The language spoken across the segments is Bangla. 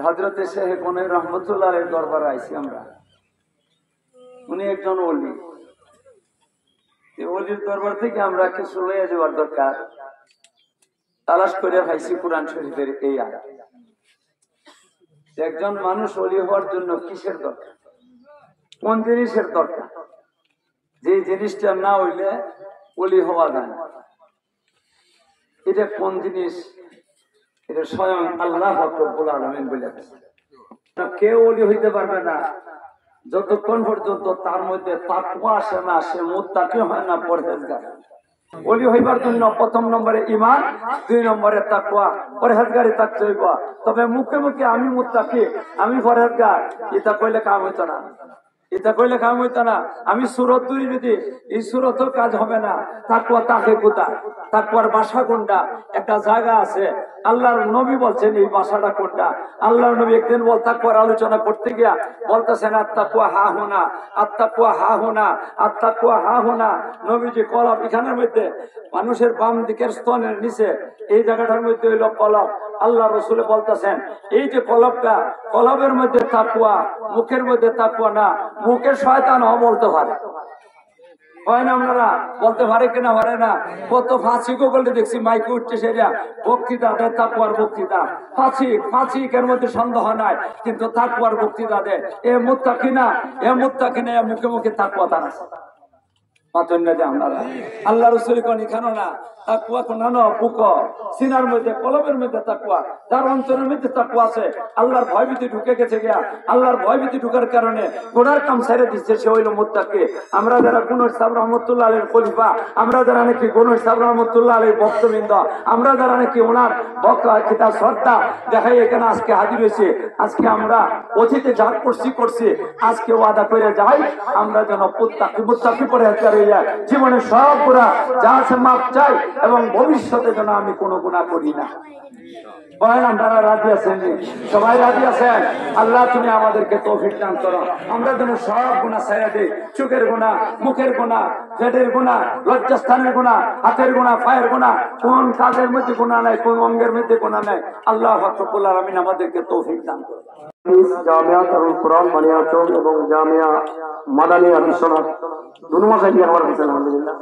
হযরত শেখ কোন রহমতুল্লাহ আলাইহির দরবারে আইছি আমরা। উনি একজন ওলি। এই ওলির দরবার থেকে আমরা কিছু লইয়া যাওয়ার দরকার। তালাশ করে পাইছি কোরআন শরীফের এই আয়াত। একজন মানুষ ওলি হওয়ার জন্য কিসের দরকার, কোন জিনিসের দরকার, যে জিনিসটা না হইলে ওলি হওয়া যায় না, এটা কোন জিনিস? এটা স্বয়ং আল্লাহ রাব্বুল আলামিন বলেছেন, কেউ ওলি হইতে পারবে না যতক্ষণ পর্যন্ত তার মধ্যে তাকওয়া আসে না, সে মুত্তাকি হয় না, পরহেজগার। ওলি হইবার জন্য প্রথম নম্বরে ঈমান, দুই নম্বরে তাকওয়া, পরহেজগারি থাকতে হইব। তবে মুখে মুখে আমি মুত্তাকি, আমি পরহেজগার, এটা কইলে কাম হইতো না, এটা কইলে কাম হইতো না। আমি সুরত দুই যদি এই সুরত কাজ হবে না। তাকওয়া তাকে কোথায়, তাকওয়ার বাসা কোনটা? একটা জায়গা আছে, আল্লাহর নবী বলছেন এই বাসাটা কোনটা। আল্লাহর নবী একদিন তাকওয়ার আলোচনা করতে গিয়া বলতেছেন আত্তাকওয়া হা হুনা, আত্তাকওয়া হা হুনা, আত্তাকওয়া হা হুনা। নবীজি কলব এখানের মধ্যে, মানুষের বাম দিকের স্তনের নিচে এই জায়গাটার মধ্যে হইল কলব। আল্লাহ রসুল বলতেছেন এই যে কলবটা, কলবের মধ্যে তাকওয়া, মুখের মধ্যে তাকওয়া না। মুখের শয়তান বলতে পারে, হয় না? আপনারা বলতে পারে কিনা পারে না? কত ফাঁসি গোগলে দেখছি মাইকে উঠছে, সেটা বক্তৃতা দেয়, তাকওয়ার বক্তৃতা। ফাঁসিকের মধ্যে সন্দেহ নাই, কিন্তু তাকওয়ার বক্তৃতা দেয়। এ মুত্তাকি না, এ মুত্তাকি না, মুখে মুখে তাকওয়া তার আছে। আল্লাহ রসুল কোন এখানে না, তাকওয়া কোন বুক সিনার মধ্যে, কলবের মধ্যে তাকওয়া, যার অন্তরের মধ্যে তাকওয়া আছে, আল্লাহর ভয়ভীতি ঢুকে গেছে গিয়া, আল্লাহর ভয়ভীতি ঢুকার কারণে গুনার কাম ছেড়ে দিচ্ছে, সে হইল মুত্তাকি। আমরা যারা গুনর সাহেব রহমতুল্লাহ আলাইহির খলিফা, আমরা যারা নাকি গুনর সাহেব রহমতুল্লাহ আলাইহির ভক্তবৃন্দ, আমরা যারা নাকি ওনার ভক্ত কিতাব শ্রদ্ধা দেখাই এখানে আজকে হাজির হয়েছে, আজকে আমরা অতীতে যা করছি আজকে ওয়াদা করে যাই, আমরা যেন মুত্তাকি পরহেজগার হয়ে যায়, জীবনে সব গুনাহ যা আছে মাপ চাই, এবং ভবিষ্যতে যেন আমি কোনো গুনাহ করি না। আপনারা রাজি আছেন? সবাই রাজি আছেন? আল্লাহ তুমি আমাদেরকে তৌফিক দান করো, আমরা যেন সব গুনাহ ছেড়ে দিই। চোখের গুনাহ, মুখের গুনাহ, পেটের গুনাহ, লজ্জাস্থানের গুনাহ, হাতের গুনাহ, পায়ের গুনাহ, কোন কাজের মধ্যে গুনাহ নাই, কোন অঙ্গের মধ্যে গুনাহ নাই। আল্লাহ রাব্বুল আলামিন আমাদেরকে তৌফিক দান করো। জামিয়া দারুল কুরআন বানিয়াচং এবং জামিয়া মাদানিয়া বিশ্বনাথ দুনুমাসাই দিয়ে আমার কাছে আলহামদুলিল্লাহ।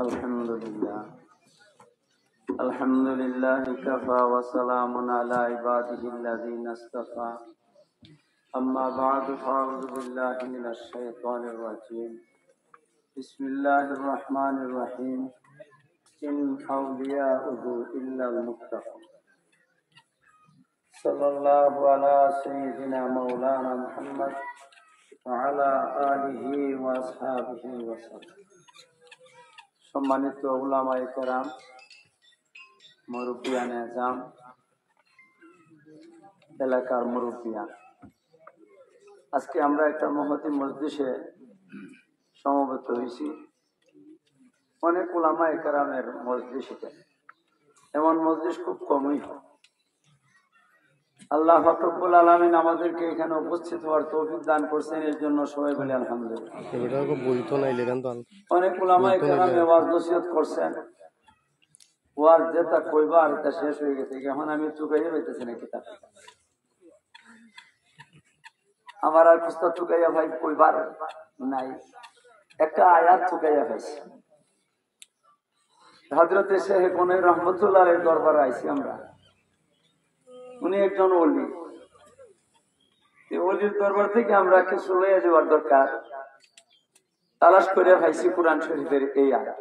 আলহামদুলিল্লাহ, আলহামদুলিল্লাহ কাফা ওয়া সালামুন আলা ইবাদিহিল্লাযিনা ইসতাফা। আম্মা বা'দু ফাআউযু বিল্লাহি মিনাশ শাইতানির রাজীম। বিসমিল্লাহির রাহমানির রাহিম। ইন আউলিয়াউহু ইল্লাল মুত্তাকুন। সাল্লাল্লাহু আলা সাইয়্যিদিনা মাওলানা মুহাম্মদ ওয়া আলা আলিহি ওয়া আসহাবিহি ওয়া সাল্লাম। সম্মানিত উলামায়ে কেরাম, মুরব্বিয়ানে আযম, এলাকার মুরব্বিয়ান, আজকে আমরা একটা মহতী মজলিসে সমবেত হয়েছি। অনেক উলামায়ে কেরামের মজলিস, এমন মজলিস খুব কমই হয়। আল্লাহ রাব্বুল আলামিন আমাদেরকে এখানে উপস্থিত হওয়ার তৌফিক দান করছেন, এর জন্য সবাই বলি আলহামদুলিল্লাহ। অনেক উলামায়ে কেরামে ওয়াজ নসিহত করছেন, ওয়াজ যেটা কইবার এটা শেষ হয়ে গেছে, এখন আমি চুকাইয়া পাইতেছি না কিতাব। আমার আর পুস্তক চুকাইয়া ভাই কইবার নাই, একটা আয়াত চুকাইয়া পাইছি। হযরত শেখ কোন রহমতুল্লাহ আলাইহির দরবারে আইছি আমরা। উনি একজন ওলি। এই ওলির দরবার থেকে আমরা কিছু লইয়া যাওয়ার দরকার। তালাশ করে পাইছি কোরআন শরীফের এই আয়াত।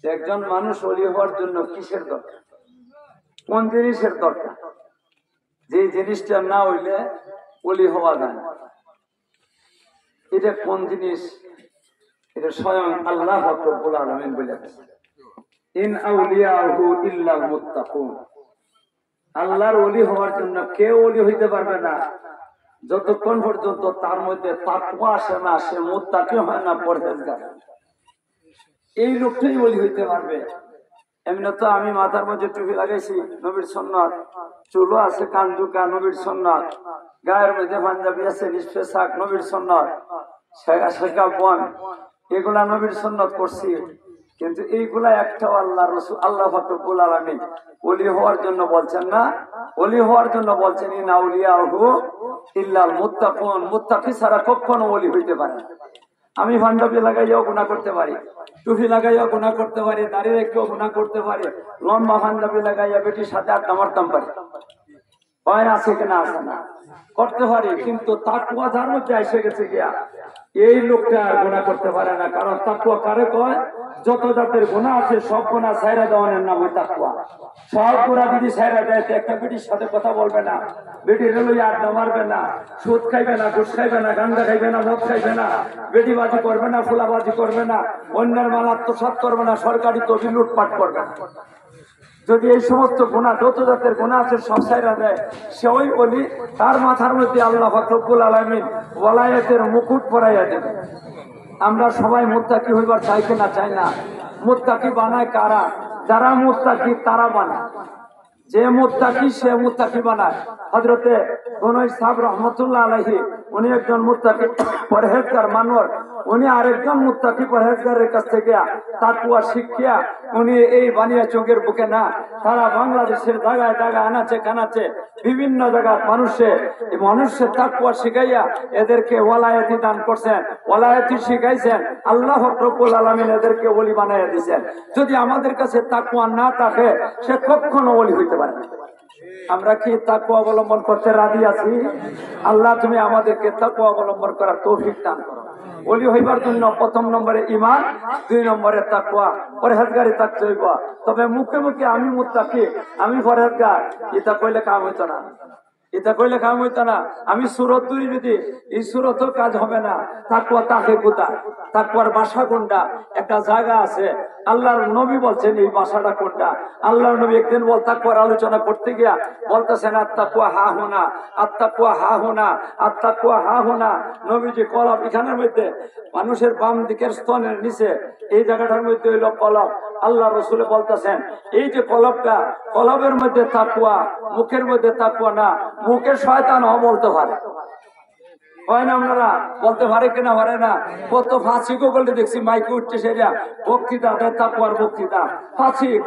একজন মানুষ ওলি হওয়ার জন্য কিসের দরকার, কোন জিনিসের দরকার, যে জিনিসটা না হইলে ওলি হওয়া যায় না, এটা কোন জিনিস? এটা স্বয়ং আল্লাহ রাব্বুল আলামিন বলেছেন, ইন আউলিয়াউহু ইল্লাল মুত্তাকুন। আল্লাহর ওলি হওয়ার জন্য কেউ ওলি হইতে পারবে না যতক্ষণ পর্যন্ত তার মধ্যে তাকওয়া আসে না, সে মুত্তাকি হয় না, পরহেজগার। এই লোকটাই ওলি হইতে পারবে। এমনি তো আমি মাথার মধ্যে টুপি লাগাইছি, নবীর সুন্নাত, চুলও আছে কান্দুকা, নবীর সুন্নাত, গায়ের মধ্যে পাঞ্জাবি আছে, নিষ্পে শাক, নবীর সুন্নাত, শেখা বন, এগুলা নবীর সুন্নাত করছি। কিন্তু এইগুলা একটাও আল্লাহ রসুল আল্লাহ রব্বুল আলামিন ওলি হওয়ার জন্য বলছেন না। ওলি হওয়ার জন্য বলছেন ইন্না আউলিয়াহু ইল্লাল মুত্তাকুন, মুত্তাকি ছাড়া কখনো ওলি হইতে পারে না। আমি পাঞ্জাবি লাগাইয়াও গুনাহ করতে পারি, টুপি লাগাইয়াও গুনাহ করতে পারি, দাড়ি রেখেও গুনাহ করতে পারি, লম্বা পাঞ্জাবি লাগাইয়া বেটির সাথে আড্ডা মারতাম পারি, হয় আছে কিনা আছে না করতে পারি। কিন্তু তাকওয়া যার মধ্যে এসে গেছে গিয়া, এই লোকটা আর গুনাহ করতে পারে না। কারণ তাকওয়া কারে কয়? যত জাতের গুনাহ আছে সব গুনাহ ছাইরা দেওয়ার নাম হয় তাকওয়া। সব গুনাহ যদি ছাইরা দেয়, একটা বেটির সাথে কথা বলবে না, বেটির লইয়া আড্ডা মারবে না, সুদ খাইবে না, ঘুষ খাইবে না, গাঁজা খাইবে না, মদ খাইবে না, বেটিবাজি করবে না, ফুলাবাজি করবে না, অন্যের মাল আত্মসাৎ করবে না, সরকারি তহবিল লুটপাট করবে না। যদি এই সমস্ত গুনাহ, যত জাতের গুনাহ আছে সব ছাইরা দেয়, সে ওই ওলি। তার মাথার মধ্যে আল্লাহ রব্বুল আলামিন ওলায়েতের মুকুট পরাইয়া দেবে। আমরা সবাই মুত্তাকি হইবার চাই কিনা? চাই না। মুত্তাকি বানায় কারা? যারা মুত্তাকি তারা বানায়। যে মুত্তাকি সে মুত্তাকি বানায়। হযরতে গনই সাহেব রহমাতুল্লাহ আলাইহি, উনি একজন মুত্তাকি পরহেজগার মানুষ। উনি আরেকজন মুত্তাকি পরহেজগারের কাছ থেকে তাকওয়া শিখিয়া উনি এই বানিয়া চোখের বুকে না, সারা বাংলাদেশের জায়গায় জায়গায় আনাচে কানাচে বিভিন্ন জায়গায় মানুষের তাকওয়া শিখাইয়া এদেরকে ওলায়েতি দান করছেন, ওলায়েতি শিখাইছেন। আল্লাহ রব্বুল আলামিন এদেরকে ওলি বানাইয়া দিয়েছেন। যদি আমাদের কাছে তাকওয়া না থাকে, সে কখনো ওলি হইতে পারে না। আমরা কি তাকওয়া অবলম্বন করতে রাজি আছি? আল্লাহ তুমি আমাদেরকে তাকওয়া অবলম্বন করার তৌফিক দান করো। ওলি হইবার জন্য প্রথম নম্বরে ঈমান, 2 নম্বরে তাকওয়া, পরহেজগারি থাকতে হইব। তবে মুখে মুখে আমি মুত্তাকি, আমি পরহেজগার, এটা কইলে কাম হইতো না, এটা কইলে কাম হইতো না। আমি সুরত দুই যদি, এই সুরতও কাজ হবে না। তাকওয়া তাকে কোথায়? তাকওয়ার বাসা কোনটা? একটা জায়গা আছে, আল্লাহর নবী বলছেন এই বাসাটা কোনটা। আল্লাহর নবী একদিন তাকওয়ার আলোচনা করতে গিয়া বলতেছেন আত্তাকওয়া হা হুনা, আত্তাকওয়া হা হুনা, আত্তাকওয়া হা হুনা। নবীজি কলব এখানের মধ্যে, মানুষের বাম দিকের স্তনের নিচে এই জায়গাটার মধ্যে হইল কলব। আল্লাহ রসুল বলতেছেন এই যে কলবটা, কলবের মধ্যে তাকওয়া, মুখের মধ্যে তাকওয়া না। মুখে শয়তান বলতে পারে, হয় না? আপনারা বলতে পারে কিনা? পারে না। কত ফাঁসি গোগলটি দেখছি মাইকে উঠছে, সেটা বক্তৃতা দেয়, তাকওয়ার বক্তৃতা।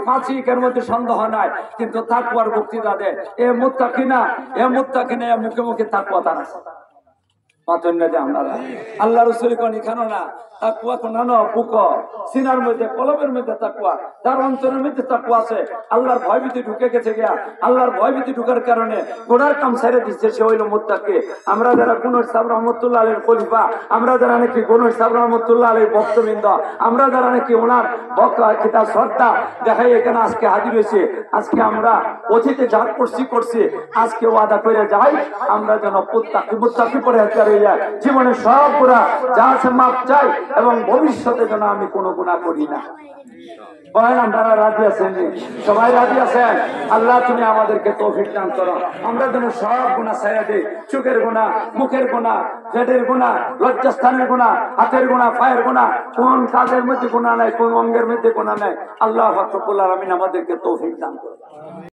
ফাঁসিকের মধ্যে সন্দেহ নাই, কিন্তু তাকওয়ার বক্তৃতা দেয়। এ মুত্তাকি না, এ মুত্তাকি না, মুখে মুখে তাকওয়া তার আছে। আল্লাহ রসুল কোন এখানে না, তাকওয়া কোন বুক সিনার মধ্যে, কলবের মধ্যে তাকওয়া, তার অন্তরের মধ্যে তাকওয়া আছে। আল্লাহর ভয়ভীতি ঢুকে গেছে গিয়া, আল্লাহর ভয়ভীতি ঢুকার কারণে গুনার কাম ছেড়ে দিচ্ছে, সে হইল মুত্তাকি। আমরা যারা গনই সাহেব রহমাতুল্লাহ আলাইহির খলিফা, আমরা যারা নাকি গনই সাহেব রহমাতুল্লাহ আলাইহির ভক্তবৃন্দ, আমরা যারা নাকি ওনার ভক্ত কিতাব শ্রদ্ধা দেখাই এখানে আজকে হাজির হয়েছে, আজকে আমরা অতীতে যা করছি আজকে ওয়াদা করে যাই, আমরা যেন মুত্তাকি পরহেজগার জীবনে সব গুনাহ যা আছে মাপ চাই, এবং ভবিষ্যতে যেন আমি কোনো গুনাহ করি না। আপনারা রাজি আছেন? সবাই রাজি আছেন? আল্লাহ তুমি আমাদেরকে তৌফিক দান করো, আমরা যেন সব গুনাহ ছেড়ে দিই। চোখের গুনাহ, মুখের গুনাহ, পেটের গুনাহ, লজ্জাস্থানের গুনাহ, হাতের গুনাহ, পায়ের গুনাহ, কোন কাজের মধ্যে গুনাহ নাই, কোন অঙ্গের মধ্যে গুনাহ নাই। আল্লাহ রব্বুল আলামিন আমাদেরকে তৌফিক দান করো।